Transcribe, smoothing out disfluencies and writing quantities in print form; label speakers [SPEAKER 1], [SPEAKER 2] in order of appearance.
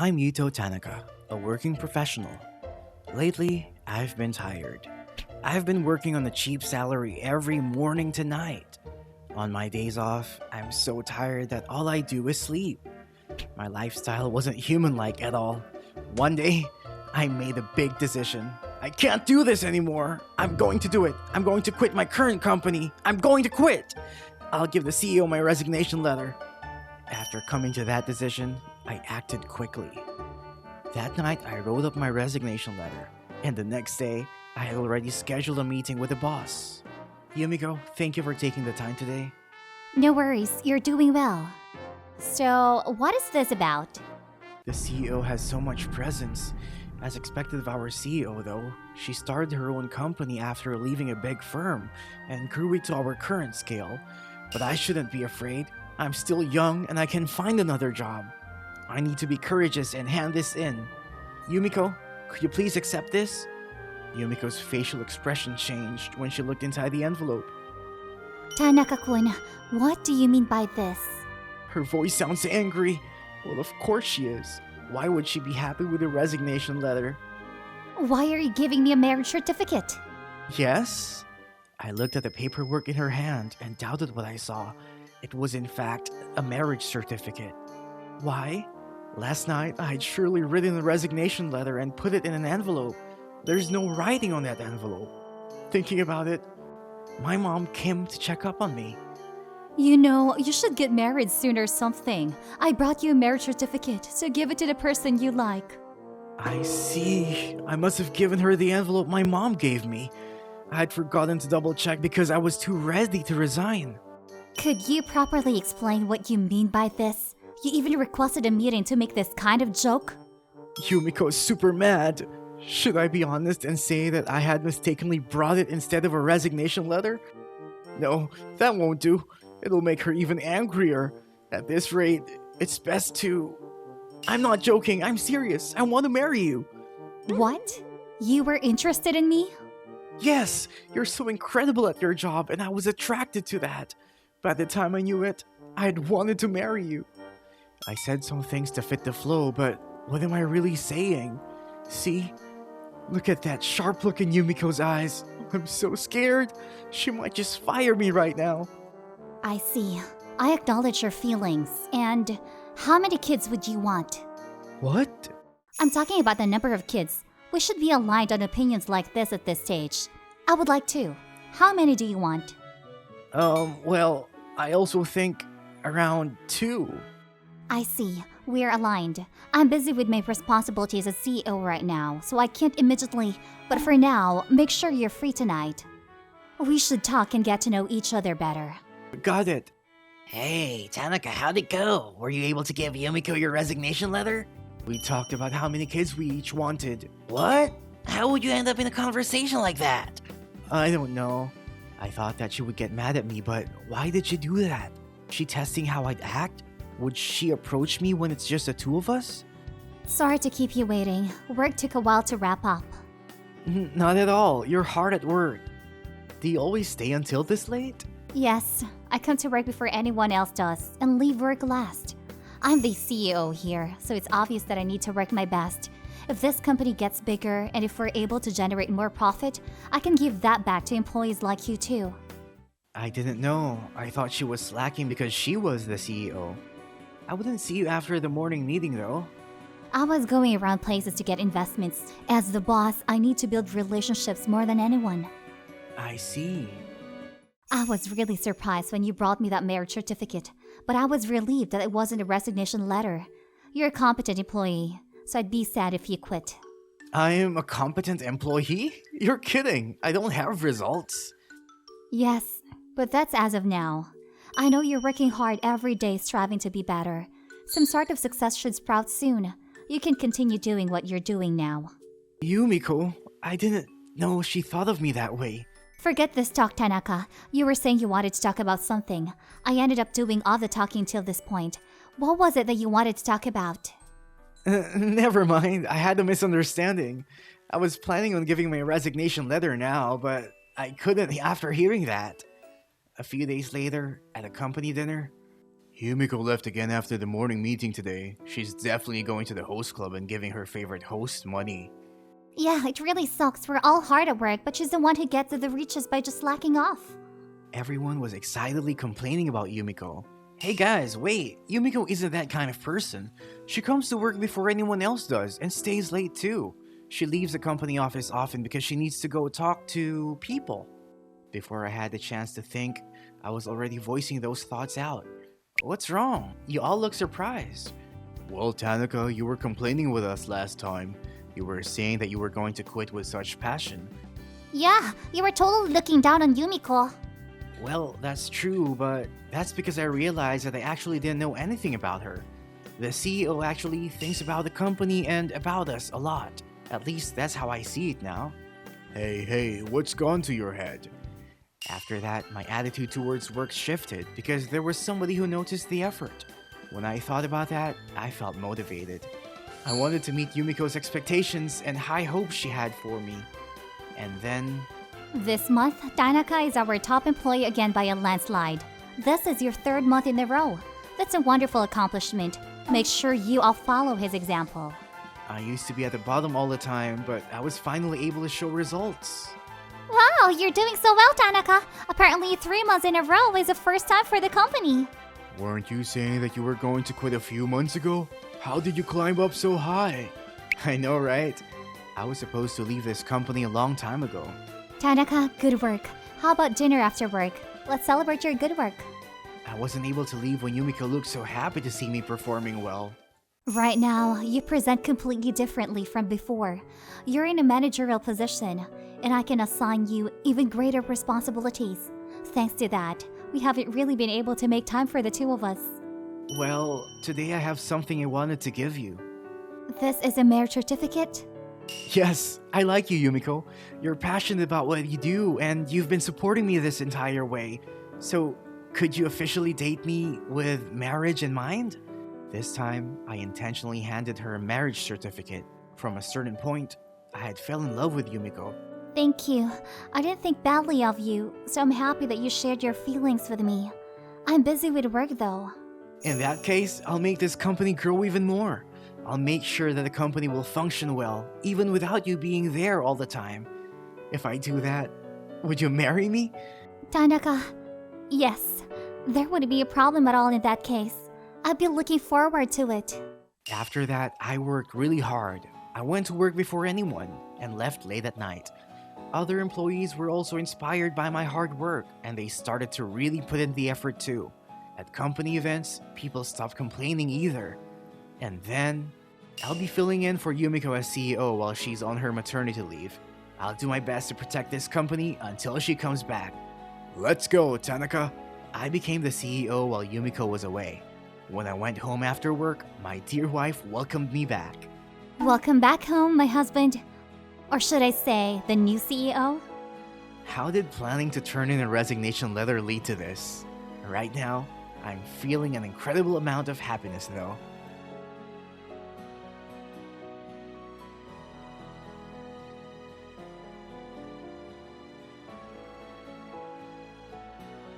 [SPEAKER 1] I'm Yuto Tanaka, a working professional. Lately, I've been tired. I've been working on a cheap salary every morning to night. On my days off, I'm so tired that all I do is sleep. My lifestyle wasn't human-like at all. One day, I made a big decision. I can't do this anymore. I'm going to do it. I'm going to quit my current company. I'm going to quit. I'll give the CEO my resignation letter. After coming to that decision, I acted quickly. That night, I wrote up my resignation letter, and the next day, I had already scheduled a meeting with the boss. Yumiko, thank you for taking the time today.
[SPEAKER 2] No worries, you're doing well. So, what is this about?
[SPEAKER 1] The CEO has so much presence. As expected of our CEO though, she started her own company after leaving a big firm and grew it to our current scale. But I shouldn't be afraid. I'm still young and I can find another job. I need to be courageous and hand this in. Yumiko, could you please accept this? Yumiko's facial expression changed when she looked inside the envelope.
[SPEAKER 2] Tanaka-kun, what do you mean by this?
[SPEAKER 1] Her voice sounds angry. Well, of course she is. Why would she be happy with a resignation letter?
[SPEAKER 2] Why are you giving me a marriage certificate?
[SPEAKER 1] Yes? I looked at the paperwork in her hand and doubted what I saw. It was in fact a marriage certificate. Why? Last night, I had surely written a resignation letter and put it in an envelope. There's no writing on that envelope. Thinking about it, my mom came to check up on me.
[SPEAKER 2] You know, you should get married soon or something. I brought you a marriage certificate, so give it to the person you like.
[SPEAKER 1] I see. I must have given her the envelope my mom gave me. I had forgotten to double check because I was too ready to resign.
[SPEAKER 2] Could you properly explain what you mean by this? You even requested a meeting to make this kind of joke?
[SPEAKER 1] Yumiko's super mad. Should I be honest and say that I had mistakenly brought it instead of a resignation letter? No, that won't do. It'll make her even angrier. At this rate, it's best to... I'm not joking, I'm serious. I want to marry you.
[SPEAKER 2] What? You were interested in me?
[SPEAKER 1] Yes, you're so incredible at your job and I was attracted to that. By the time I knew it, I had wanted to marry you. I said some things to fit the flow, but what am I really saying? See? Look at that sharp look in Yumiko's eyes. I'm so scared. She might just fire me right now.
[SPEAKER 2] I see. I acknowledge your feelings. And how many kids would you want?
[SPEAKER 1] What?
[SPEAKER 2] I'm talking about the number of kids. We should be aligned on opinions like this at this stage. I would like 2. How many do you want?
[SPEAKER 1] Well, I also think around 2.
[SPEAKER 2] I see. We're aligned. I'm busy with my responsibilities as CEO right now, so I can't immediately. But for now, make sure you're free tonight. We should talk and get to know each other better.
[SPEAKER 1] Got it.
[SPEAKER 3] Hey, Tanaka, how'd it go? Were you able to give Yumiko your resignation letter?
[SPEAKER 1] We talked about how many kids we each wanted.
[SPEAKER 3] What? How would you end up in a conversation like that?
[SPEAKER 1] I don't know. I thought that she would get mad at me, but why did she do that? She testing how I'd act? Would she approach me when it's just the 2 of us?
[SPEAKER 2] Sorry to keep you waiting. Work took a while to wrap up.
[SPEAKER 1] Not at all. You're hard at work. Do you always stay until this late?
[SPEAKER 2] Yes, I come to work before anyone else does and leave work last. I'm the CEO here, so it's obvious that I need to work my best. If this company gets bigger and if we're able to generate more profit, I can give that back to employees like you too.
[SPEAKER 1] I didn't know. I thought she was slacking because she was the CEO. I wouldn't see you after the morning meeting though.
[SPEAKER 2] I was going around places to get investments. As the boss, I need to build relationships more than anyone.
[SPEAKER 1] I see.
[SPEAKER 2] I was really surprised when you brought me that marriage certificate, but I was relieved that it wasn't a resignation letter. You're a competent employee, so I'd be sad if you quit.
[SPEAKER 1] I am a competent employee? You're kidding. I don't have results.
[SPEAKER 2] Yes, but that's as of now. I know you're working hard every day striving to be better. Some sort of success should sprout soon. You can continue doing what you're doing now.
[SPEAKER 1] Yumiko, I didn't know she thought of me that way.
[SPEAKER 2] Forget this talk, Tanaka. You were saying you wanted to talk about something. I ended up doing all the talking till this point. What was it that you wanted to talk about?
[SPEAKER 1] Never mind, I had a misunderstanding. I was planning on giving my resignation letter now, but I couldn't after hearing that. A few days later, at a company dinner, Yumiko left again after the morning meeting today. She's definitely going to the host club and giving her favorite host money.
[SPEAKER 2] Yeah, it really sucks. We're all hard at work, but she's the one who gets to the riches by just slacking off.
[SPEAKER 1] Everyone was excitedly complaining about Yumiko. Hey guys, wait, Yumiko isn't that kind of person. She comes to work before anyone else does and stays late too. She leaves the company office often because she needs to go talk to people. Before I had the chance to think, I was already voicing those thoughts out. What's wrong? You all look surprised. Well, Tanaka, you were complaining with us last time. You were saying that you were going to quit with such passion.
[SPEAKER 2] Yeah, you were totally looking down on Yumiko.
[SPEAKER 1] Well, that's true, but that's because I realized that I actually didn't know anything about her. The CEO actually thinks about the company and about us a lot. At least that's how I see it now. Hey, what's gone to your head? After that, my attitude towards work shifted because there was somebody who noticed the effort. When I thought about that, I felt motivated. I wanted to meet Yumiko's expectations and high hopes she had for me. And then...
[SPEAKER 2] This month, Tanaka is our top employee again by a landslide. This is your 3rd month in a row. That's a wonderful accomplishment. Make sure you all follow his example.
[SPEAKER 1] I used to be at the bottom all the time, but I was finally able to show results.
[SPEAKER 2] Wow, you're doing so well, Tanaka. Apparently 3 months in a row is the first time for the company.
[SPEAKER 1] Weren't you saying that you were going to quit a few months ago? How did you climb up so high? I know, right? I was supposed to leave this company a long time ago.
[SPEAKER 2] Tanaka, good work. How about dinner after work? Let's celebrate your good work.
[SPEAKER 1] I wasn't able to leave when Yumiko looked so happy to see me performing well.
[SPEAKER 2] Right now, you present completely differently from before. You're in a managerial position, and I can assign you even greater responsibilities. Thanks to that, we haven't really been able to make time for the two of us.
[SPEAKER 1] Well, today I have something I wanted to give you.
[SPEAKER 2] This is a marriage certificate?
[SPEAKER 1] Yes, I like you, Yumiko. You're passionate about what you do, and you've been supporting me this entire way. So, could you officially date me with marriage in mind? This time, I intentionally handed her a marriage certificate. From a certain point, I had fell in love with Yumiko.
[SPEAKER 2] Thank you. I didn't think badly of you, so I'm happy that you shared your feelings with me. I'm busy with work though.
[SPEAKER 1] In that case, I'll make this company grow even more. I'll make sure that the company will function well, even without you being there all the time. If I do that, would you marry me?
[SPEAKER 2] Tanaka, yes. There wouldn't be a problem at all in that case. I'd be looking forward to it.
[SPEAKER 1] After that, I worked really hard. I went to work before anyone and left late at night. Other employees were also inspired by my hard work, and they started to really put in the effort too. At company events, people stopped complaining either. And then, I'll be filling in for Yumiko as CEO while she's on her maternity leave. I'll do my best to protect this company until she comes back. Let's go, Tanaka! I became the CEO while Yumiko was away. When I went home after work, my dear wife welcomed me back.
[SPEAKER 2] Welcome back home, my husband. Or should I say, the new CEO?
[SPEAKER 1] How did planning to turn in a resignation letter lead to this? Right now, I'm feeling an incredible amount of happiness though.